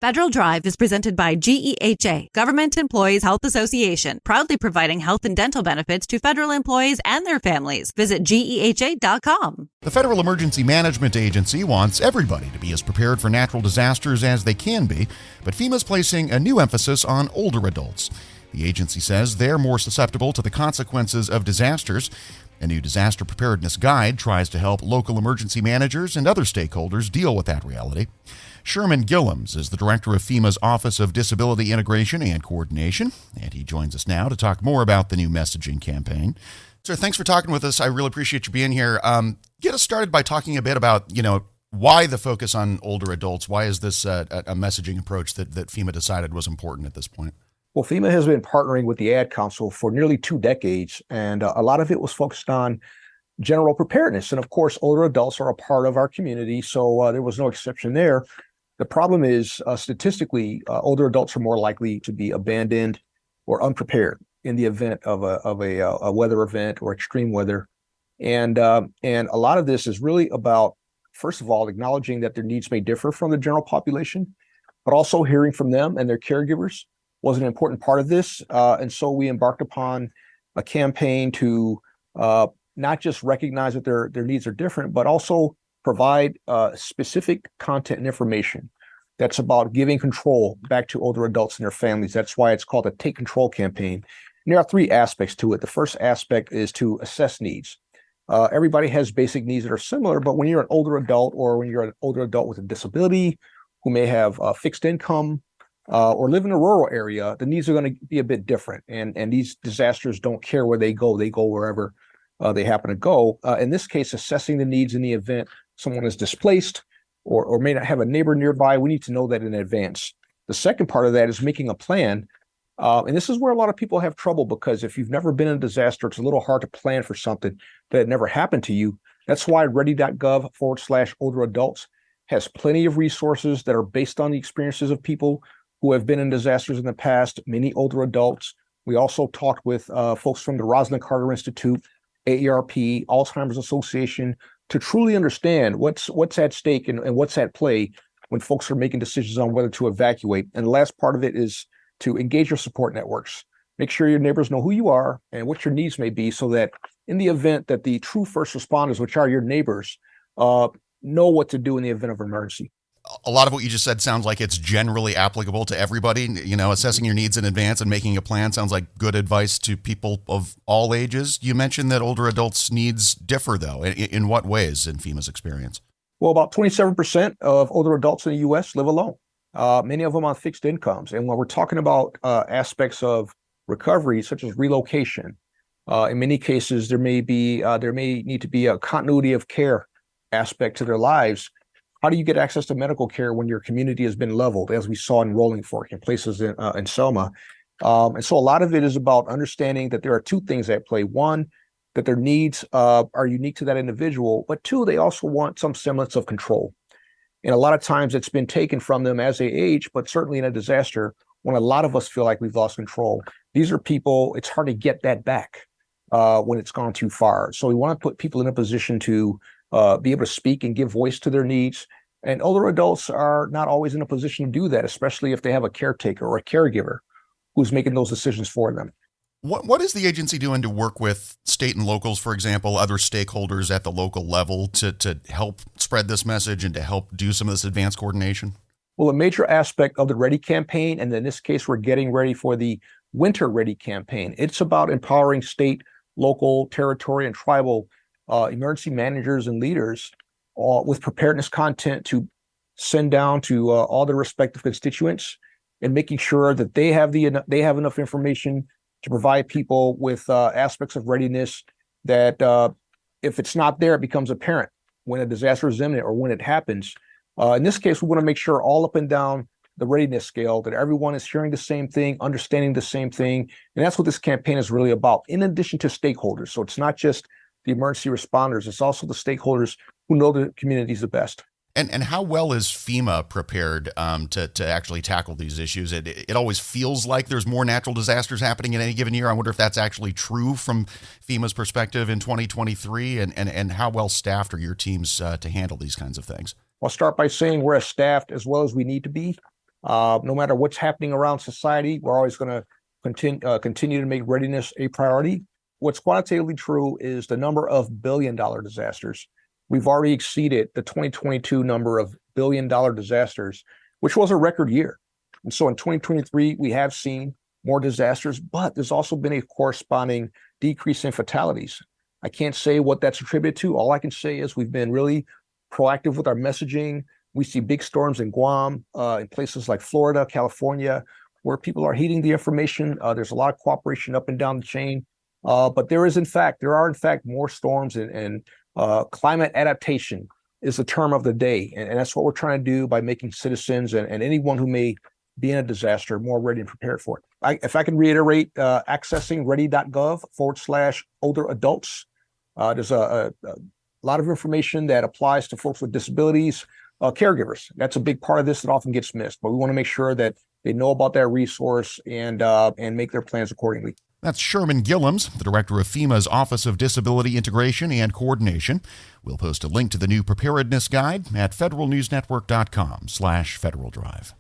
Federal Drive is presented by GEHA, Government Employees Health Association, proudly providing health and dental benefits to federal employees and their families. Visit GEHA.com. The Federal Emergency Management Agency wants everybody to be as prepared for natural disasters as they can be, but FEMA's placing a new emphasis on older adults. The agency says they're more susceptible to the consequences of disasters. A new disaster preparedness guide tries to help local emergency managers and other stakeholders deal with that reality. Sherman Gillums is the director of FEMA's Office of Disability Integration and Coordination, and he joins us now to talk more about the new messaging campaign. Sir, thanks for talking with us. I really appreciate you being here. Get us started by talking a bit about, why the focus on older adults. Why is this a messaging approach that FEMA decided was important at this point? Well, FEMA has been partnering with the Ad Council for nearly 2 decades, and a lot of it was focused on general preparedness. And of course, older adults are a part of our community, so there was no exception there. The problem is, statistically, older adults are more likely to be abandoned or unprepared in the event of a weather event or extreme weather. And a lot of this is really about, first of all, acknowledging that their needs may differ from the general population, but also hearing from them and their caregivers was an important part of this. And so we embarked upon a campaign to not just recognize that their needs are different, but also provide specific content and information that's about giving control back to older adults and their families. That's why it's called a Take Control campaign. And there are 3 aspects to it. The first aspect is to assess needs. Everybody has basic needs that are similar, but when you're an older adult or when you're an older adult with a disability who may have fixed income or live in a rural area, the needs are going to be a bit different. And these disasters don't care where they go wherever they happen to go. In this case, assessing the needs in the event someone is displaced or may not have a neighbor nearby, we need to know that in advance. The second part of that is making a plan. And this is where a lot of people have trouble, because if you've never been in a disaster, it's a little hard to plan for something that never happened to you. That's why ready.gov/older adults has plenty of resources that are based on the experiences of people who have been in disasters in the past, many older adults. We also talked with folks from the Rosalind Carter Institute, AARP, Alzheimer's Association, to truly understand what's at stake and what's at play when folks are making decisions on whether to evacuate. And the last part of it is to engage your support networks. Make sure your neighbors know who you are and what your needs may be, so that in the event that the true first responders, which are your neighbors, know what to do in the event of emergency. A lot of what you just said sounds like it's generally applicable to everybody. Assessing your needs in advance and making a plan sounds like good advice to people of all ages. You mentioned that older adults' needs differ, though. In what ways, in FEMA's experience? Well, about 27% of older adults in the U.S. live alone, many of them on fixed incomes. And when we're talking about aspects of recovery, such as relocation, in many cases, there may need to be a continuity of care aspect to their lives. How do you get access to medical care when your community has been leveled, as we saw in Rolling Fork and places in Selma? And so a lot of it is about understanding that there are 2 things at play. One, that their needs are unique to that individual, but 2, they also want some semblance of control. And a lot of times it's been taken from them as they age, but certainly in a disaster, when a lot of us feel like we've lost control, these are people, it's hard to get that back when it's gone too far. So we want to put people in a position to be able to speak and give voice to their needs. And older adults are not always in a position to do that, especially if they have a caretaker or a caregiver who's making those decisions for them. What is the agency doing to work with state and locals, for example, other stakeholders at the local level to help spread this message and to help do some of this advanced coordination? Well, a major aspect of the Ready campaign, and in this case, we're getting ready for the Winter Ready campaign. It's about empowering state, local, territory, and tribal emergency managers and leaders with preparedness content to send down to all their respective constituents, and making sure that they have enough information to provide people with aspects of readiness that if it's not there, it becomes apparent when a disaster is imminent or when it happens. In this case, we want to make sure all up and down the readiness scale that everyone is hearing the same thing, understanding the same thing. And that's what this campaign is really about, in addition to stakeholders. So it's not just the emergency responders, it's also the stakeholders who know the communities the best. And how well is FEMA prepared to actually tackle these issues? It always feels like there's more natural disasters happening in any given year. I wonder if that's actually true from FEMA's perspective in 2023, and how well staffed are your teams to handle these kinds of things? I'll start by saying we're as staffed as well as we need to be. No matter what's happening around society, we're always going to continue to make readiness a priority. What's quantitatively true is the number of billion-dollar disasters. We've already exceeded the 2022 number of billion-dollar disasters, which was a record year. And so in 2023, we have seen more disasters, but there's also been a corresponding decrease in fatalities. I can't say what that's attributed to. All I can say is we've been really proactive with our messaging. We see big storms in Guam, in places like Florida, California, where people are heeding the information. There's a lot of cooperation up and down the chain. But there are in fact more storms, and climate adaptation is the term of the day. And that's what we're trying to do by making citizens and anyone who may be in a disaster more ready and prepared for it. If I can reiterate, accessing ready.gov/older adults. There's a lot of information that applies to folks with disabilities, caregivers. That's a big part of this that often gets missed, but we want to make sure that they know about that resource and make their plans accordingly. That's Sherman Gillums, the director of FEMA's Office of Disability Integration and Coordination. We'll post a link to the new preparedness guide at federalnewsnetwork.com/Federal Drive.